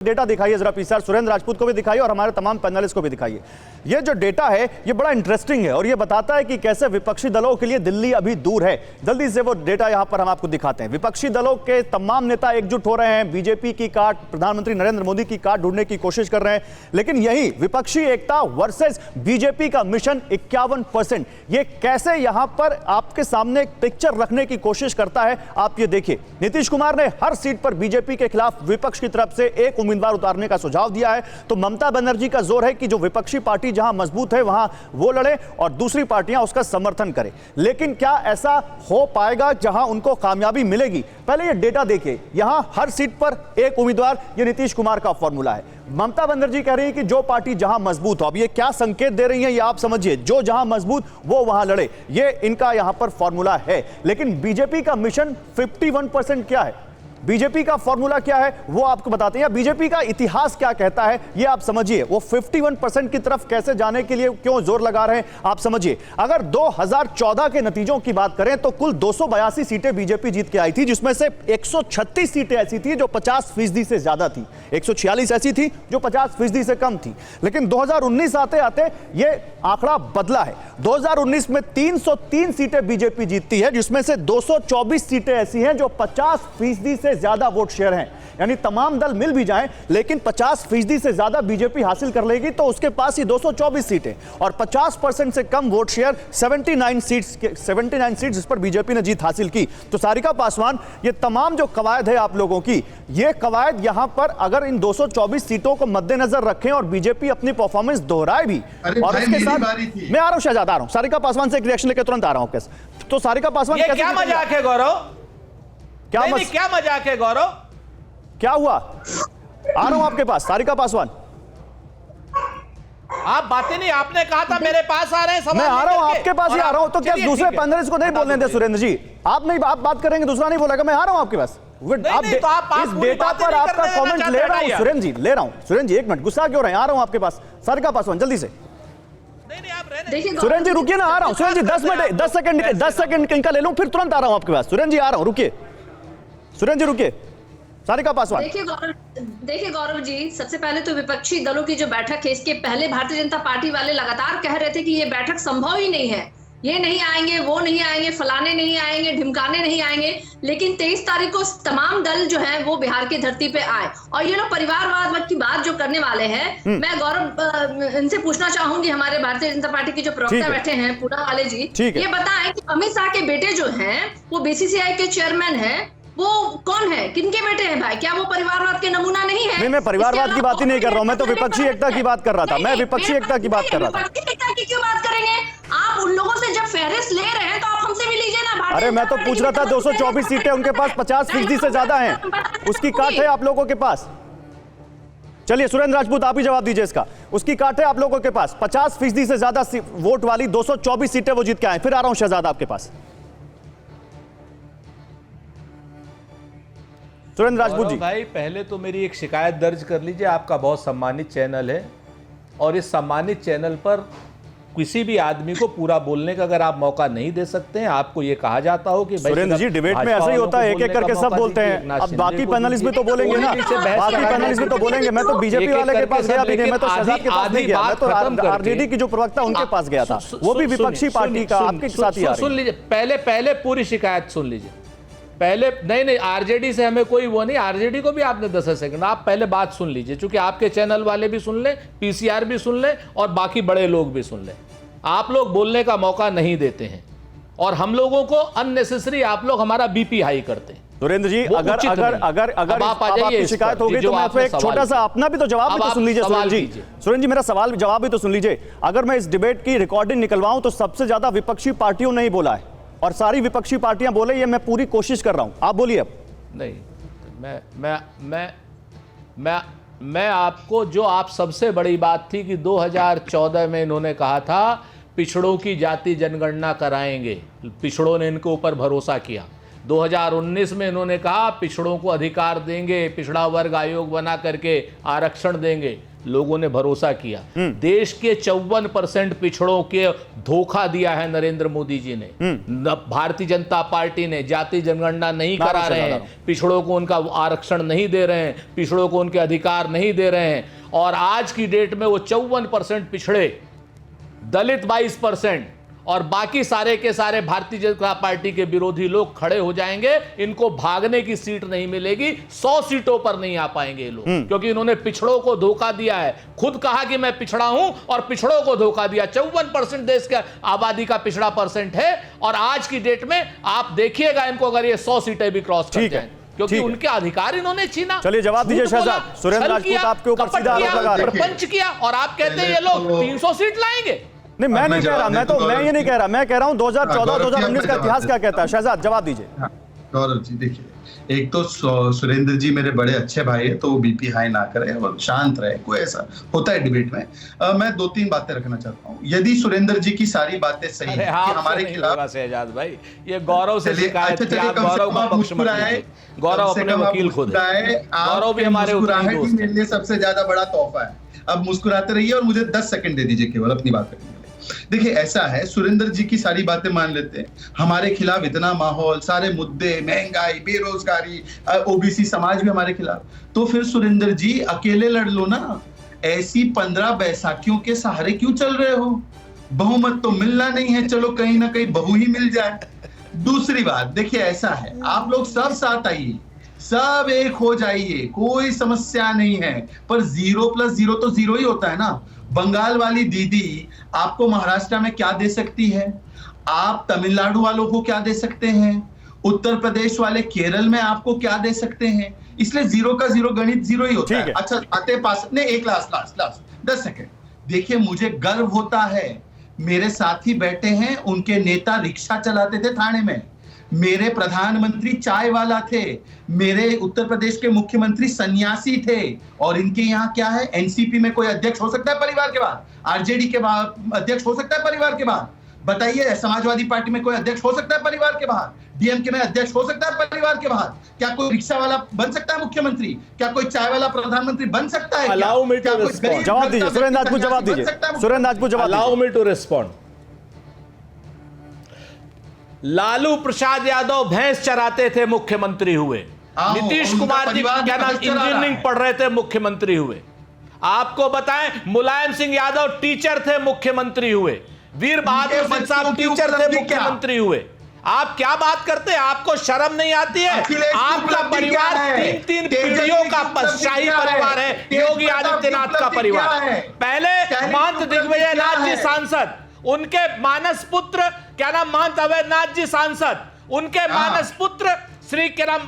Data दिखाइए जरा PCR, Surendra Rajput को भी दिखाइए और हमारे तमाम पैनलिस्ट को भी दिखाइए। ये जो डेटा है ये बड़ा इंटरेस्टिंग है और ये बताता है कि कैसे विपक्षी दलों के लिए दिल्ली अभी दूर है। जल्दी से वो डेटा यहां पर हम आपको दिखाते हैं। विपक्षी दलों के तमाम नेता एकजुट हो रहे हैं, बीजेपी की काट, प्रधानमंत्री नरेंद्र मोदी की काट ढूंढने की कोशिश कर रहे हैं, लेकिन यही विपक्षी एकता वर्सेस बीजेपी का मिशन 51%, ये कैसे यहां पर आपके सामने एक पिक्चर रखने की कोशिश करता है आप ये देखिए। नीतीश कुमार ने हर सीट पर बीजेपी के खिलाफ विपक्ष की तरफ से एक उम्मीदवार उतारने का सुझाव दिया है, तो ममता बनर्जी का जोर है कि जो विपक्षी पार्टी जहां मजबूत है वहां वो लड़े और दूसरी पार्टियां उसका समर्थन करें। लेकिन क्या ऐसा हो पाएगा जहां उनको कामयाबी मिलेगी? पहले ये डेटा देखिए, यहां हर सीट पर एक उम्मीदवार, ये नीतीश कुमार का फॉर्मूला है। ममता बनर्जी कह रही है कि जो पार्टी जहां मजबूत हो, अब ये क्या संकेत दे रही है ये आप समझिए, जो जहां मजबूत वो वहां लड़े, ये इनका यहां पर फॉर्मूला है। लेकिन बीजेपी का मिशन 51% क्या है, बीजेपी का फॉर्मूला क्या है वो आपको बताते हैं, या बीजेपी का इतिहास क्या कहता है ये आप समझिए। वो 51% की तरफ कैसे जाने के लिए क्यों जोर लगा रहे हैं आप समझिए। अगर 2014 के नतीजों की बात करें तो कुल 282 सीटें बीजेपी जीत के आई थी, जिसमें से 136 सीटें ऐसी थी जो 50% से ज्यादा थी, 146 ऐसी थी जो 50% से कम थी। लेकिन 2019 आते आते ये आंकड़ा बदला है। 2019 में 303 सीटें बीजेपी जीतती है, जिसमें से 224 सीटें ऐसी हैं जो 50% से ज्यादा वोट शेयर हैं। यानी तमाम दल मिल भी जाएं लेकिन 50% से ज्यादा बीजेपी हासिल कर लेगी तो उसके पास ही 224 सीटें और 50% से कम वोट शेयर 79 सीट्स जिस पर बीजेपी ने जीत हासिल की। तो सारिका पासवान, ये तमाम जो कवायद है आप लोगों की, ये कवायद यहां पर अगर इन 224 सीटों को मद्देनजर रखें और बीजेपी अपनी परफॉर्मेंस दोहराए भी, और इसके साथ मैं आ रहा हूं शहजाद, आ रहा हूं सारिका पासवान से एक रिएक्शन लेकर तुरंत आ रहा हूं। तो सारिका पासवान, क्या मजाक है गौरव? क्या मजाक है गौरव? क्या हुआ? आ रहा हूं आपके पास सारिका पासवान। आप बातें नहीं, आपने कहा था मेरे पास आ रहे हैं, मैं आ रहा हूं आपके पास ही आ रहा हूं। तो क्या दूसरे पैनलिस्ट को नहीं बोलने दे सुरेंद्र जी? आप नहीं, आप बात करेंगे दूसरा नहीं बोलेगा। मैं आ रहा हूं आपके पास, इस डेटा पर आपका कमेंट ले रहा हूं सुरेंद्र जी, ले रहा हूं। सुरेंद्र जी एक मिनट, गुस्सा क्यों रहे हैं? आ रहा हूं आपके पास सारिका पासवान, जल्दी से। सुरेंद्र जी रुकिए ना, आ रहा हूं सुरेंद्र जी, 10 मिनट 10 सेकंड इनका ले लूं, फिर तुरंत आ रहा हूं आपके पास। सुरेंद्र जी आ रहा हूं, रुकिए सुरेंद्र जी, रुकिए। सारिका पासवान, देखिए गौरव जी, सबसे पहले तो विपक्षी दलों की जो बैठक है, इसके पहले भारतीय जनता पार्टी वाले लगातार कह रहे थे कि ये बैठक संभव ही नहीं है, ये नहीं आएंगे, वो नहीं आएंगे, फलाने नहीं आएंगे, ढिमकाने नहीं आएंगे। लेकिन 23 तारीख को तमाम दल जो है वो बिहार की धरती पे आए और ये लोग परिवारवाद की बात जो करने वाले हैं, मैं गौरव इनसे पूछना चाहूंगी, हमारे भारतीय जनता पार्टी के जो प्रवक्ता बैठे हैं पूना वाले जी, ये बताएं कि अमित शाह के बेटे जो हैं वो बीसीसीआई के चेयरमैन हैं, वो कौन है, किनके बेटे हैं भाई? क्या वो परिवारवाद के नमूना नहीं है? नहीं, मैं परिवारवाद की बात ही नहीं कर रहा हूं, मैं तो विपक्षी एकता की बात कर रहा था। मैं विपक्षी एकता की बात कर रहा था। विपक्षी एकता की क्यों बात करेंगे? आप उन लोगों से जब फहरिस्त ले रहे हैं तो आप हमसे भी लीजिए ना। अरे मैं तो पूछ रहा था, 224 सीटें उनके पास 50% से ज्यादा हैं, उसकी काट है आप लोगों के पास। चलिए सुरेंद्र राजपूत आप ही जवाब दीजिए इसका। उसकी काट है आप लोगों के पास, 50% से ज्यादा वोट वाली 224 सीटें वो जीत के आए। फिर आ रहा हूं शहजाद आपके पास। सुरेंद्र राजपूत जी, भाई पहले तो मेरी एक शिकायत दर्ज कर लीजिए, आपका बहुत सम्मानित चैनल है और इस सम्मानित चैनल पर किसी भी आदमी को पूरा बोलने का अगर आप मौका नहीं दे सकते हैं, आपको ये कहा जाता हो कि सुरेंद्र जी डिबेट में ऐसा ही होता है, एक एक करके सब बोलते हैं। अब बाकी पैनलिस्ट भी तो बोलेंगे ना, बाकी पैनलिस्ट भी तो बोलेंगे। मैं तो बीजेपी वाले के पास गया भी नहीं, मैं तो शहजाद के पास नहीं गया, मैं तो आरजेडी की जो प्रवक्ता उनके पास गया था, वो भी विपक्षी पार्टी का, आपके साथ ही। सुन लीजिए, पहले पूरी शिकायत सुन लीजिए पहले। नहीं आरजेडी से हमें कोई वो नहीं, आरजेडी को भी आपने 10 सेकंड, आप पहले बात सुन लीजिए, क्योंकि आपके चैनल वाले भी सुन लें, पीसीआर भी सुन लें और बाकी बड़े लोग भी सुन लें। आप लोग बोलने का मौका नहीं देते हैं और हम लोगों को अननेसेसरी आप लोग हमारा बीपी हाई करते हैं। सुरेंद्र जी अगर आपकी शिकायत हो गई तो मैं आपको एक छोटा सा अपना भी तो जवाब भी तो सुन लीजिए सुरेंद्र जी, मेरा सवाल जवाब भी तो सुन लीजिए। अगर मैं इस डिबेट की रिकॉर्डिंग निकलवाऊं तो सबसे ज्यादा विपक्षी पार्टियों ने ही बोला है और सारी विपक्षी पार्टियां बोले, ये मैं पूरी कोशिश कर रहा हूं। आप बोलिए अब। नहीं, मैं आपको, जो आप सबसे बड़ी बात थी कि 2014 में इन्होंने कहा था पिछड़ों की जाति जनगणना कराएंगे, पिछड़ों ने इनके ऊपर भरोसा किया। 2019 में इन्होंने कहा पिछड़ों को अधिकार देंगे, पिछड़ा वर्ग आयोग बना करके आरक्षण देंगे। लोगों ने भरोसा किया। देश के 54% पिछड़ों के धोखा दिया है नरेंद्र मोदी जी ने। भारतीय जनता पार्टी ने जाति जनगणना नहीं करा रहे हैं, पिछड़ों को उनका आरक्षण नहीं दे रहे हैं, पिछड़ों को उनके अधिकार नहीं दे रहे हैं। और आज की डेट में वो 54% पिछड़े, दलित 22% और बाकी सारे के सारे भारतीय जनता पार्टी के विरोधी लोग खड़े हो जाएंगे। इनको भागने की सीट नहीं मिलेगी, 100 सीटों पर नहीं आ पाएंगे ये लोग, क्योंकि इन्होंने पिछड़ों को धोखा दिया है। खुद कहा कि मैं पिछड़ा हूं और पिछड़ों को धोखा दिया। 54% देश के आबादी का पिछड़ा परसेंट है और आज की डेट में आप देखिएगा इनको अगर ये 100 सीटें भी क्रॉस कर जाएं, क्योंकि उनके अधिकार इन्होंने छीना। चलिए जवाब दीजिए शहजाद। सुरेंद्र राजपूत आपके ऊपर सीधा आरोप लगा रहे हैं, प्रपंच किया, और आप कहते हैं ये लोग 300 सीट लाएंगे। नहीं, मैं नहीं कह रहा, मैं ये नहीं कह रहा, मैं कह रहा हूं 2014-2019 का इतिहास क्या कहता है। शहजाद जवाब दीजिए। गौरव जी देखिए, एक तो सुरेंद्र जी मेरे बड़े अच्छे भाई है, तो वो बीपी हाई ना करे और शांत रहे। कोई ऐसा होता है डिबेट में। मैं 2-3 बातें रखना चाहता हूँ। यदि सुरेंद्र जी की सारी बातें सही है कि हमारे खिलाफ, शहजाद भाई ये गौरव से शिकायत थी, आप गौरव का पक्ष मत लीजिए। गौरव अपने वकील खुद है, गौरव भी हमारे वकील दोस्त मेरे लिए सबसे ज्यादा बड़ा तोहफा है। अब मुस्कुराते रहिए और मुझे 10 सेकंड दे दीजिए केवल अपनी बात करने। देखिए ऐसा है, सुरेंद्र जी की सारी बातें मान लेते हैं, हमारे खिलाफ इतना माहौल, सारे मुद्दे, महंगाई, बेरोजगारी, ओबीसी समाज भी हमारे खिलाफ, तो फिर सुरेंद्र जी अकेले लड़ लो ना। ऐसी 15 बैसाखियों के सहारे क्यों चल रहे हो? बहुमत तो मिलना नहीं है, चलो कहीं ना कहीं बहु ही मिल जाए। दूसरी बात देखिए, ऐसा है आप लोग सब साथ आइए, सब एक हो जाइए, कोई समस्या नहीं है, पर 0+0 तो 0 ही होता है ना। बंगाल वाली दीदी आपको महाराष्ट्र में क्या दे सकती है? आप तमिलनाडु वालों को क्या दे सकते हैं? उत्तर प्रदेश वाले केरल में आपको क्या दे सकते हैं? इसलिए 0 का 0 गणित 0 ही होता है। अच्छा आते पास ने एक लास्ट 10 सेकंड देखिए, मुझे गर्व होता है, मेरे साथी बैठे हैं, उनके नेता रिक्शा चलाते थे थाने में, मेरे प्रधानमंत्री चाय वाला थे, मेरे उत्तर प्रदेश के मुख्यमंत्री सन्यासी थे, और इनके यहाँ क्या है? एनसीपी में कोई अध्यक्ष हो सकता है परिवार के बाद? आरजेडी के बाद अध्यक्ष हो सकता है परिवार के बाद? बताइए, समाजवादी पार्टी में कोई अध्यक्ष हो सकता है परिवार के बाहर? डीएमके में अध्यक्ष हो सकता है परिवार के बाहर? क्या कोई रिक्शा वाला बन सकता है मुख्यमंत्री? क्या कोई चाय वाला प्रधानमंत्री बन सकता है? जवाब दीजिए सुरेंद्र राजपूत, जवाब दीजिए सुरेंद्र राजपूत, जवाब allow me to respond. Lalu Prasad Yadav भैंस चराते थे, मुख्यमंत्री हुए। नीतीश कुमार जी क्या नाम, इंजीनियरिंग पढ़ रहे थे, मुख्यमंत्री हुए। आपको बताएं, मुलायम सिंह यादव टीचर थे, मुख्यमंत्री हुए। वीर बहादुर सिंह साहब टीचर थे, मुख्यमंत्री हुए। आप क्या बात करते हैं? आपको शर्म नहीं आती है? आपका परिवार 3 पीढ़ियों का शाही परिवार है, योगी आदित्यनाथ का परिवार। पहले महंत दिग्विजय नाथ जी सांसद, उनके मानस पुत्र क्या नाम, महंत अवैधनाथ जी सांसद, उनके मानस पुत्र श्री क्या नाम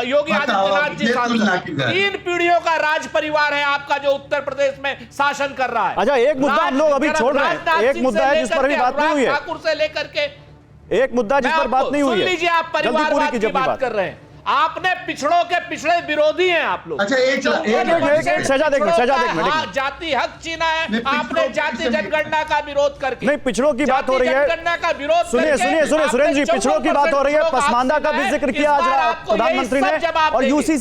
योगी आदित्यनाथ जी सांसद। 3 पीढ़ियों का राज परिवार है आपका, जो उत्तर प्रदेश में शासन कर रहा है। अच्छा, एक मुद्दा हम लोग अभी छोड़ रहे हैं, एक मुद्दा है जिस पर अभी बात नहीं हुई है, ठाकुर से लेकर के एक मुद्दा जिस पर बात नहीं हुई है। सुन लीजिए, आप परिवारवाद की बात कर रहे हैं, आपने पिछड़ों के पिछड़े विरोधी हैं आप लोग। अच्छा एक शहजाद एक मिनट, जाति हक छीना है आपने, जाति जनगणना का विरोध करके। नहीं, पिछड़ों की बात हो रही है, जनगणना का विरोध। सुनिए सुरेंद्र जी, पिछड़ों की बात हो रही है, पसमानदा का भी जिक्र किया आज प्रधानमंत्री ने, और यूसीसी